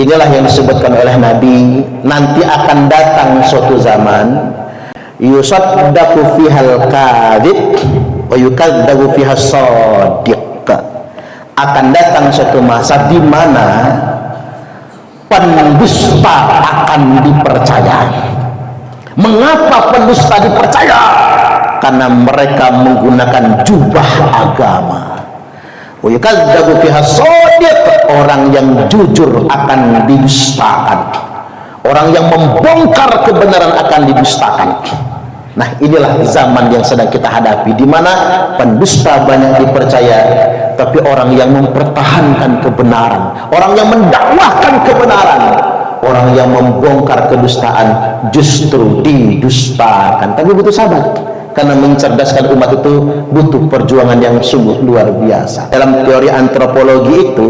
inilah yang disebutkan oleh Nabi, nanti akan datang suatu zaman yusaddaqu fihal kadhib wa yukadzabu fihas shadiq. Akan datang suatu masa di mana pendusta akan dipercaya. Mengapa pendusta dipercaya? Karena mereka menggunakan jubah agama. Wa yukadzabu fihas shadiq, orang yang jujur akan didustakan. Orang yang membongkar kebenaran akan didustakan. Nah, inilah zaman yang sedang kita hadapi, di mana pendusta banyak dipercaya, tapi orang yang mempertahankan kebenaran, orang yang mendakwahkan kebenaran, orang yang membongkar kedustaan justru didustakan. Tapi butuh sabar, karena mencerdaskan umat itu butuh perjuangan yang sungguh luar biasa. Dalam teori antropologi itu,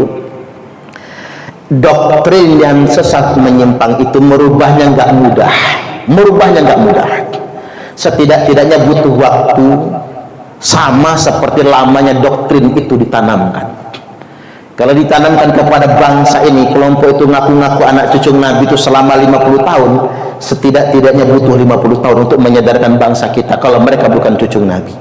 doktrin yang sesat menyimpang itu merubahnya nggak mudah, setidak-tidaknya butuh waktu sama seperti lamanya doktrin itu ditanamkan. Kalau ditanamkan kepada bangsa ini, kelompok itu ngaku-ngaku anak cucu Nabi itu selama 50 tahun, setidak-tidaknya butuh 50 tahun untuk menyadarkan bangsa kita kalau mereka bukan cucu Nabi.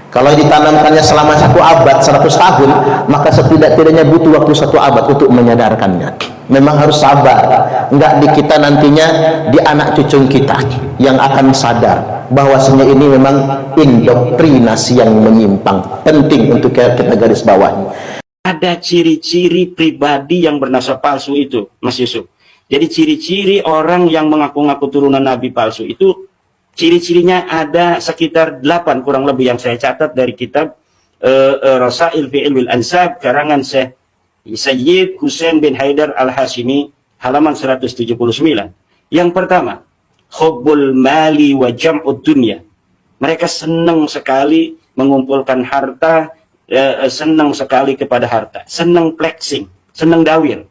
Kalau ditanamkannya selama 1 abad, 100 tahun, maka setidak-tidaknya butuh waktu 1 abad untuk menyadarkannya. Memang harus sabar. Enggak di kita nantinya, di anak cucu kita yang akan sadar bahwasanya ini memang indoktrinasi yang menyimpang. Penting untuk kita garis bawahi. Ada ciri-ciri pribadi yang bernasab palsu itu, Mas Yusuf. Jadi ciri-ciri orang yang mengaku-ngaku turunan Nabi palsu itu, ciri-cirinya ada sekitar 8 kurang lebih yang saya catat dari kitab Rasail fi Ilmil Ansab karangan Syekh Sayyid Husain bin Haidar Al-Hashimi halaman 179. Yang pertama, hubbul mali wa jam'ud dunya. Mereka senang sekali mengumpulkan harta, senang sekali kepada harta, senang flexing, senang dawir.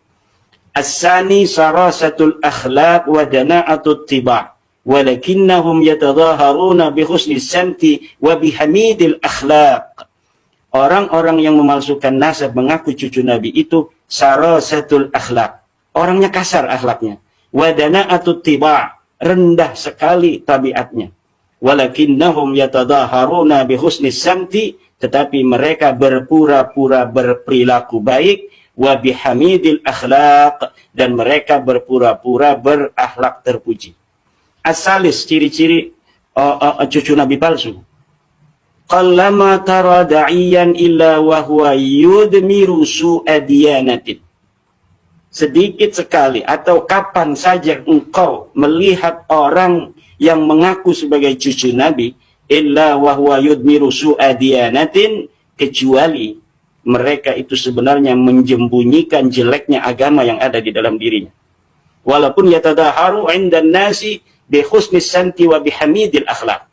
As-sani sarasatul akhlaq wa dana'atut tiba'. Walakinnahum yatadhaharuna bi husni samti wa bihamidil akhlaq. Orang-orang yang memalsukan nasab mengaku cucu Nabi itu sarasatul akhlaq, orangnya kasar akhlaknya. Wa dana'atut tiba', rendah sekali tabiatnya. Walakinnahum yatadhaharuna bi husni samti, tetapi mereka berpura-pura berperilaku baik. Wa bihamidil akhlaq, dan mereka berpura-pura berakhlak terpuji. Asalis, ciri-ciri cucu Nabi palsu. Qallama tara da'iyan illa wa huwa yudmiru su'a diyanatin. Sedikit sekali atau kapan saja engkau melihat orang yang mengaku sebagai cucu Nabi, illa wa huwa yudmiru su'a diyanatin, kecuali mereka itu sebenarnya menjembunyikan jeleknya agama yang ada di dalam dirinya. Walaupun yatadaharu 'indan nasi bi husnis santi wa bihamidil akhlaq.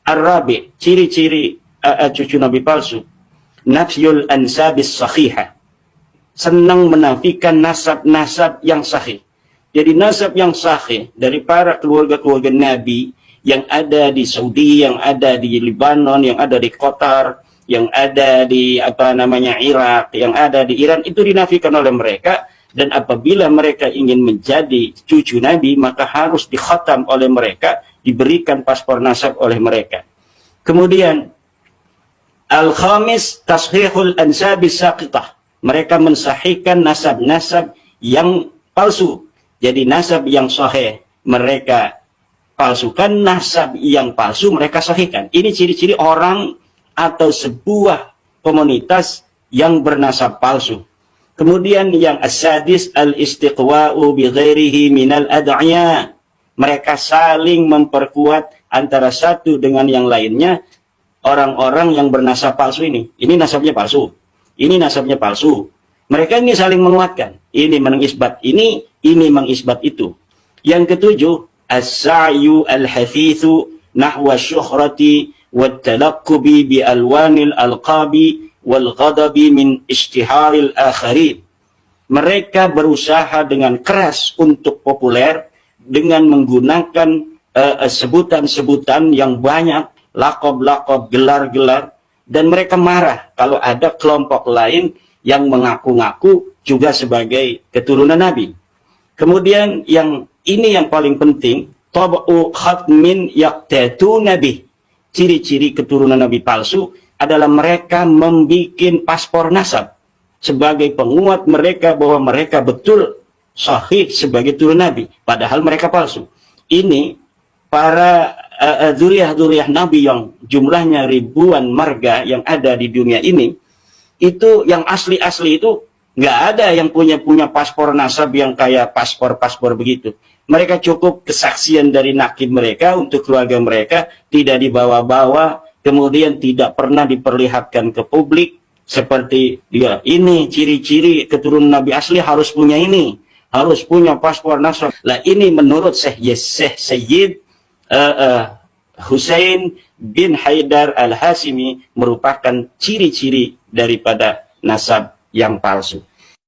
Ar-rabi, ciri-ciri cucu Nabi palsu. Nafyul ansabis sahihah. Senang menafikan nasab-nasab yang sahih. Jadi nasab yang sahih dari para keluarga-keluarga Nabi yang ada di Saudi, yang ada di Lebanon, yang ada di Qatar, yang ada di Irak, yang ada di Iran, itu dinafikan oleh mereka. Dan apabila mereka ingin menjadi cucu Nabi, maka harus dikhatam oleh mereka, diberikan paspor nasab oleh mereka. Kemudian al-khamis tashihul ansabis saqitah. Mereka mensahihkan nasab-nasab yang palsu. Jadi nasab yang sahih mereka palsukan, nasab yang palsu mereka sahihkan. Ini ciri-ciri orang atau sebuah komunitas yang bernasab palsu. Kemudian yang as-sadis al-istiqwa'u bi ghairihi minal ad'iyah. Mereka saling memperkuat antara satu dengan yang lainnya, orang-orang yang bernasab palsu ini. Ini nasabnya palsu, ini nasabnya palsu. Mereka ini saling menguatkan. Ini mengisbat ini mengisbat itu. Yang ketujuh, as-sa'yu al-hafithu nahwa syuhrati wat talaqqubi bi alwanil alqabi wal ghadabi min ishtiharil akharin. Mereka berusaha dengan keras untuk populer dengan menggunakan sebutan-sebutan yang banyak, lakob-lakob, gelar-gelar, dan mereka marah kalau ada kelompok lain yang mengaku-ngaku juga sebagai keturunan Nabi. Kemudian yang ini yang paling penting, tab'u khatmin yaqtatu nabi. Ciri-ciri keturunan Nabi palsu adalah mereka membikin paspor nasab sebagai penguat mereka bahwa mereka betul sahih sebagai turun Nabi, padahal mereka palsu. Ini para zuriyah-zuriyah Nabi yang jumlahnya ribuan marga yang ada di dunia ini, itu yang asli-asli itu nggak ada yang punya paspor nasab yang kayak paspor begitu. Mereka cukup kesaksian dari nakib mereka untuk keluarga mereka, tidak dibawa-bawa, kemudian tidak pernah diperlihatkan ke publik seperti dia. Ini ciri-ciri keturunan Nabi asli harus punya ini, harus punya paspor nasab. Lah ini menurut Syekh Sayyid Husain bin Haidar Al-Hashimi merupakan ciri-ciri daripada nasab yang palsu.